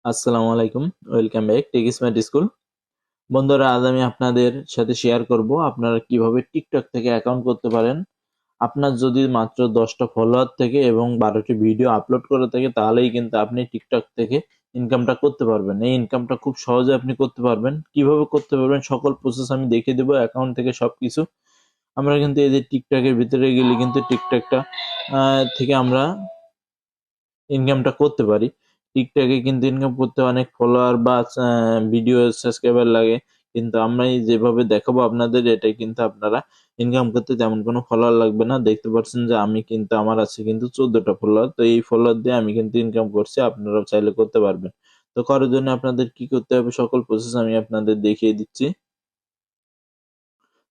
আসসালামু আলাইকুম, welcome back Tech Smart School. বন্ধুরা, আজ আমি আপনাদের সাথে শেয়ার করব আপনারা কিভাবে টিকটক থেকে অ্যাকাউন্ট করতে পারেন। আপনার যদি মাত্র 10টা ফলোয়ার থেকে এবং 12টি ভিডিও আপলোড করে থাকে তাহলেই কিন্তু আপনি টিকটক থেকে ইনকামটা করতে পারবেন। এই ইনকামটা খুব সহজে আপনি করতে পারবেন। কিভাবে করতে পারবেন সকল প্রসেস আমি দেখিয়ে দেবো, অ্যাকাউন্ট থেকে সবকিছু। আমরা কিন্তু এই যে টিকটকের ভিতরে গেলে কিন্তু টিকটকটা থেকে আমরা ইনকামটা করতে পারি। টিকটকে কিন্তু ইনকাম করতে অনেক ফলোয়ার বা ভিডিও সাবস্ক্রাইবার লাগে, কিন্তু আমরা এই যেভাবে দেখাবো আপনাদের, এটাই কিন্তু আপনারা ইনকাম করতে তেমন কোনো ফলোয়ার লাগবে না। দেখতে পাচ্ছেন যে আমি কিন্তু আমার আছে কিন্তু 14টা ফলোয়ার। তো এই ফলোয়ার দিয়ে আমি কিন্তু ইনকাম করছি, আপনারাও চাইলে করতে পারবেন। তো করার জন্য আপনাদের কি করতে হবে সকল প্রসেস আমি আপনাদের দেখিয়ে দিচ্ছি।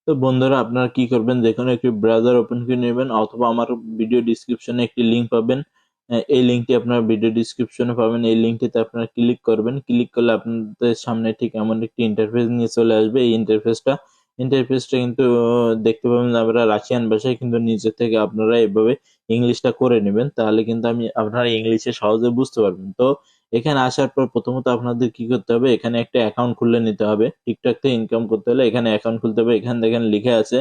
তো বন্ধুরা, আপনারা কি করবেন, যে কোনো একটি ব্রাউজার ওপেন করে নেবেন অথবা আমার ভিডিও ডিসক্রিপশনে একটি লিংক পাবেন। এই লিংকটি আপনারা ভিডিও ডিসক্রিপশনে পাবেন। এই লিংকটিতে আপনারা ক্লিক করবেন। ক্লিক করলে আপনাদের সামনে ঠিক এমন একটি ইন্টারফেস নিয়ে চলে আসবে। এই ইন্টারফেসটা কিন্তু দেখতে পাবেন যে আমরা রাশিয়ান ভাষায়, কিন্তু নিচে থেকে আপনারা এভাবে ইংলিশটা করে নেবেন, তাহলে কিন্তু আপনারা ইংলিশে সহজে বুঝতে পারবেন। তো এখানে আসার পর প্রথমত আপনাদের কি করতে হবে, এখানে একটা অ্যাকাউন্ট খুলে নিতে হবে। টিকটক থেকে ইনকাম করতে হলে এখানে অ্যাকাউন্ট খুলতে হবে। এখানে দেখেন লিখে আছে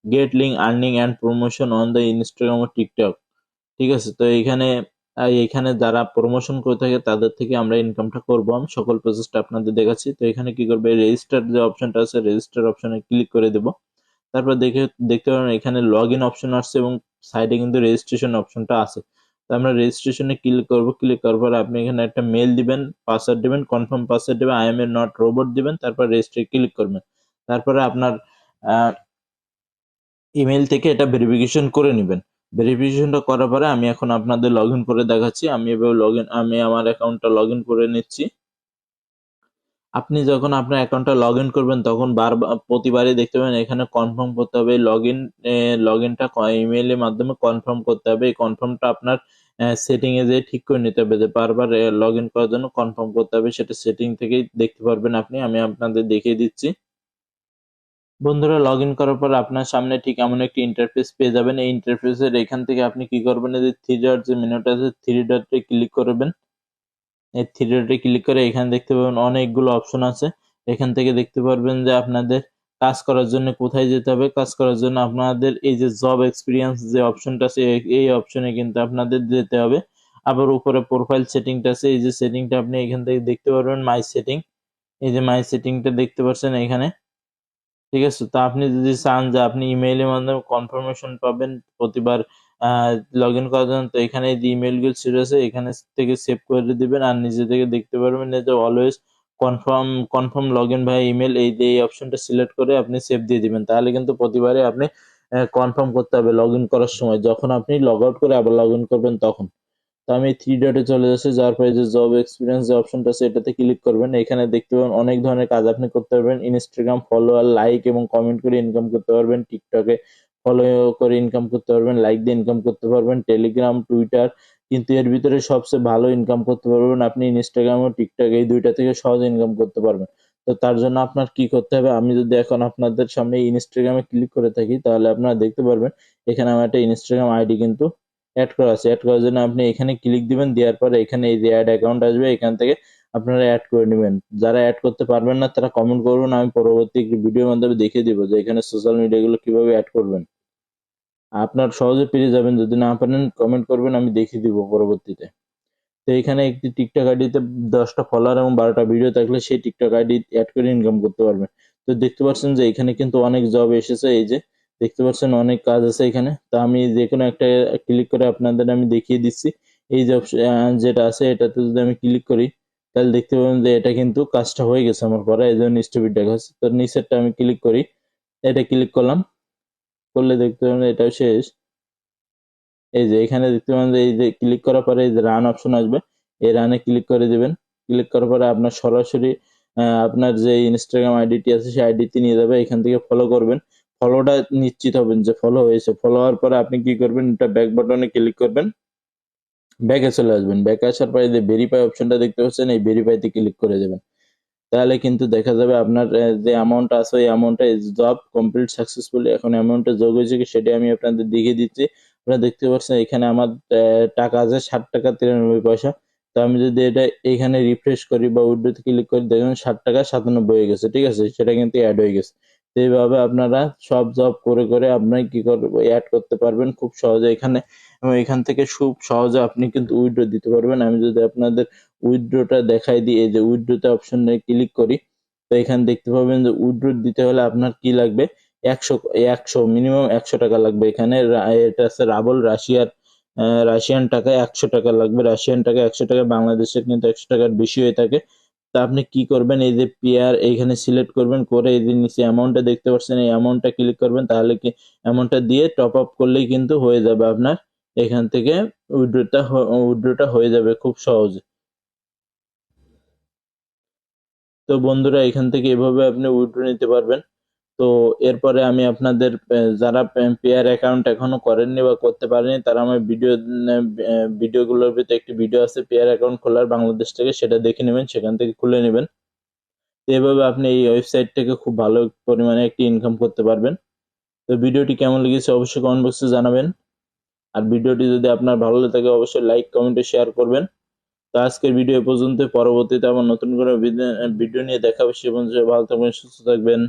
get link earning and promotion on the Instagram ও টিকটক। ঠিক আছে, তো এখানে যারা প্রমোশন করে থাকে তাদের থেকে আমরা ইনকামটা করব। আমি সকল প্রসেসটা আপনাদের দেখাচ্ছি। তো এখানে কি করবে, রেজিস্টার যে অপশনটা আছে, রেজিস্টার অপশনে ক্লিক করে দেব। তারপর দেখতে পাবেন এখানে লগ ইন অপশন আসছে এবং সাইডে কিন্তু রেজিস্ট্রেশন অপশনটা আছে। তো আমরা রেজিস্ট্রেশনে ক্লিক করব। ক্লিক করার পর আপনি এখানে একটা মেল দিবেন, পাসওয়ার্ড দিবেন, কনফার্ম পাসওয়ার্ড দিবেন, I M A not robot দিবেন, তারপর রেজিস্ট্রে ক্লিক করবেন। তারপরে আপনার ইমেল থেকে এটা ভেরিফিকেশন করে নেবেন। ভেরিফিকেশনটা করার পরে আমি এখন আপনাদের লগ ইন করে দেখাচ্ছি। আমি আমার অ্যাকাউন্টটা লগ ইন করে নিচ্ছি। আপনি যখন আপনার অ্যাকাউন্টটা লগ ইন করবেন তখন প্রতিবারই দেখতে পাবেন এখানে কনফার্ম করতে হবে। লগ ইনটা ইমেইলের মাধ্যমে কনফার্ম করতে হবে। এই কনফার্মটা আপনার সেটিং এ যেয়ে ঠিক করে নিতে হবে যে বারবার লগ ইন করার জন্য কনফার্ম করতে হবে। সেটা সেটিং থেকেই দেখতে পারবেন আপনি। আমি আপনাদের দেখিয়ে দিচ্ছি। বন্ধুরা, লগ ইন করার পর আপনার সামনে ঠিক এমন একটি ইন্টারফেস পেয়ে যাবেন। এই ইন্টারফেসের এখান থেকে আপনি কি করবেন, এই যে থ্রি ডট যে মেনুটা আছে, থ্রি ডটে ক্লিক করবেন। এই থ্রি ডটে ক্লিক করে এখানে দেখতে পাবেন অনেকগুলো অপশন আছে। এখান থেকে দেখতে পারবেন যে আপনাদের কাজ করার জন্য কোথায় যেতে হবে। কাজ করার জন্য আপনাদের এই যে জব এক্সপিরিয়েন্স যে অপশনটা আছে, এই অপশনে কিন্তু আপনাদের যেতে হবে। আবার উপরে প্রোফাইল সেটিংটা আছে, এই যে সেটিংটা আপনি এখান থেকে দেখতে পারবেন, মাই সেটিং। এই যে মাই সেটিংটা দেখতে পাচ্ছেন এখানে। ঠিক আছে, তো আপনি যদি চান যে আপনি ইমেইলের মাধ্যমে কনফার্মেশন পাবেন প্রতিবার লগ ইন করার জন্য, তো এখানে যে ইমেল গুলো ছিল আছে এখানে থেকে সেভ করে দিবেন। আর নিজে থেকে দেখতে পারবেন যে অলওয়েজ কনফার্ম লগ ইন ভাই ইমেল, এই যে এই অপশনটা সিলেক্ট করে আপনি সেভ দিয়ে দিবেন। তাহলে কিন্তু প্রতিবারে আপনি কনফার্ম করতে হবে লগ ইন করার সময়, যখন আপনি লগ আউট করে আবার লগ ইন করবেন তখন। তো আমি থ্রি ডটে চলে যাচ্ছি, যাওয়ার পরে যে জব এক্সপিরিয়েন্স যে অপশনটা আছে এটাতে ক্লিক করবেন। এখানে দেখতে পাবেন অনেক ধরনের কাজ আপনি করতে পারবেন। ইনস্টাগ্রাম ফলোয়ার, লাইক এবং কমেন্ট করে ইনকাম করতে পারবেন। টিকটকে ফলো করে ইনকাম করতে পারবেন, লাইক দিয়ে ইনকাম করতে পারবেন। টেলিগ্রাম, টুইটার, কিন্তু এর ভিতরে সবচেয়ে ভালো ইনকাম করতে পারবেন আপনি ইনস্টাগ্রাম ও টিকটক, এই দুইটা থেকে সহজে ইনকাম করতে পারবেন। তো তার জন্য আপনার কি করতে হবে, আমি যদি এখন আপনাদের সামনে ইনস্টাগ্রামে ক্লিক করে থাকি তাহলে আপনারা দেখতে পারবেন এখানে আমার একটা ইনস্টাগ্রাম আইডি কিন্তু অ্যাড করা আছে। অ্যাড করার জন্য আপনি এখানে ক্লিক দিবেন, দেওয়ার পরে এখানে এই যে অ্যাড অ্যাকাউন্ট আসবে, এখান থেকে আপনারা অ্যাড করে নেবেন। যারা অ্যাড করতে পারবেন না তারা কমেন্ট করবেন, আমি পরবর্তী ভিডিওর মাধ্যমে দেখিয়ে দিব যে এখানে সোশ্যাল মিডিয়া গুলো কিভাবে অ্যাড করবেন। আপনার সহজে পেরে যাবেন, যদি না পারেন কমেন্ট করবেন, আমি দেখিয়ে দিব পরবর্তীতে। তো এখানে একটি টিকটক আইডিতে 10টা ফলোয়ার এবং 12টা ভিডিও থাকলে সেই টিকটক আইডি অ্যাড করে ইনকাম করতে পারবেন। তো দেখতে পাচ্ছেন যে এখানে কিন্তু অনেক জব এসেছে। এই যে দেখতে পাচ্ছেন অনেক কাজ আছে এখানে। তো আমি যে কোনো একটা ক্লিক করে আপনাদের আমি দেখিয়ে দিচ্ছি। এই যে যেটা আছে এটাতে যদি আমি ক্লিক করি তাহলে দেখতে পাবেন যে এটা কিন্তু কাজটা হয়ে গেছে আমার করা, এই জন্য স্টুপিড দেখাচ্ছে। তো নিচেরটা আমি ক্লিক করি, এটা ক্লিক করলাম, করলে দেখতে পাবেন এটাও শেষ। এই যে এখানে দেখতে পাবেন যে এই যে ক্লিক করার পরে এই যে রান অপশন আসবে, এই রানে ক্লিক করে দিবেন। ক্লিক করার পরে আপনার সরাসরি আপনার যে ইনস্টাগ্রাম আইডিটি আছে সেই আইডিতে নিয়ে যাবে। এখান থেকে ফলো করবেন। ফলোটা নিশ্চিত হবেন যে ফলো হয়েছে। ফলো হওয়ার পরে আপনি কি করবেন, এটা ব্যাক বাটনে ক্লিক করবেন, ব্যাকে চলে আসবেন। ব্যাকে আসার পরে যে ভেরিফাই অপশনটা দেখতে পাচ্ছেন, এই ভেরিফাইতে ক্লিক করে দেবেন। তাহলে কিন্তু দেখা যাবে আপনার যে অ্যামাউন্ট আছে ওই অ্যামাউন্টটা জব কমপ্লিট সাকসেসফুলি। এখন অ্যামাউন্টটা যোগ হয়েছে কি সেটা আমি আপনাদের দেখিয়ে দিচ্ছি। আপনারা দেখতে পাচ্ছেন এখানে আমার টাকা আছে 60 টাকা 93 পয়সা। তো আমি যদি এটা এখানে রিফ্রেশ করি বা উইথড্রোতে ক্লিক করি, দেখুন 60 টাকা 97 হয়ে গেছে, ঠিক আছে, সেটা কিন্তু অ্যাড হয়ে গেছে। তো এইভাবে আপনারা সব জব করে করে আপনারা কি করবেন, অ্যাড করতে পারবেন খুব সহজে এখানে, এবং এখান থেকে খুব সহজে আপনি কিন্তু উইথড্র দিতে পারবেন। আমি যদি আপনাদের উইথড্রটা দেখাই দিই, এই যে উইথড্রতে অপশনে ক্লিক করি, তো এখানে দেখতে পাবেন যে উইথড্র দিতে হলে আপনার কি লাগবে, 100 মিনিমাম 100 টাকা লাগবে। এখানে এটা আছে রাবল রাশিয়ান টাকায় 100 টাকা লাগবে। রাশিয়ান টাকা 100 টাকা, বাংলাদেশের কিন্তু 100 টাকার বেশি হয়ে থাকে। তা আপনি কি করবেন, এই যে পেয়ার এইখানে সিলেক্ট করবেন, করে এই যে নিচে অ্যামাউন্টটা দেখতে পাচ্ছেন, এই অ্যামাউন্টটা ক্লিক করবেন, তাহলে কি অ্যামাউন্টটা দিয়ে টপ আপ করলেই কিন্তু হয়ে যাবে আপনার এখান থেকে উইথড্রটা হয়ে যাবে খুব সহজে। তো বন্ধুরা, এখান থেকে এভাবে আপনি উইথড্র নিতে পারবেন। তো এরপরে আমি আপনাদের যারা পেয়ার অ্যাকাউন্ট এখনো করেননি বা করতে পারেনি, তারা আমার ভিডিওগুলোর ভিতরে একটি ভিডিও আছে পেয়ার অ্যাকাউন্ট খোলার বাংলাদেশ থেকে, সেটা দেখে নেবেন, সেখান থেকে খুলে নেবেন। তো এভাবে আপনি এই ওয়েবসাইট থেকে খুব ভালো পরিমাণে একটি ইনকাম করতে পারবেন। তো ভিডিওটি কেমন লেগেছে অবশ্যই কমেন্ট বক্সে জানাবেন। আর ভিডিওটি যদি আপনার ভালো লাগে থাকে অবশ্যই লাইক কমেন্টে শেয়ার করবেন। তো আজকের ভিডিও এ পর্যন্ত, পরবর্তীতে আবার নতুন করে ভিডিও নিয়ে দেখা হবে। সে পর্যন্ত ভালো থাকবেন, সুস্থ থাকবেন।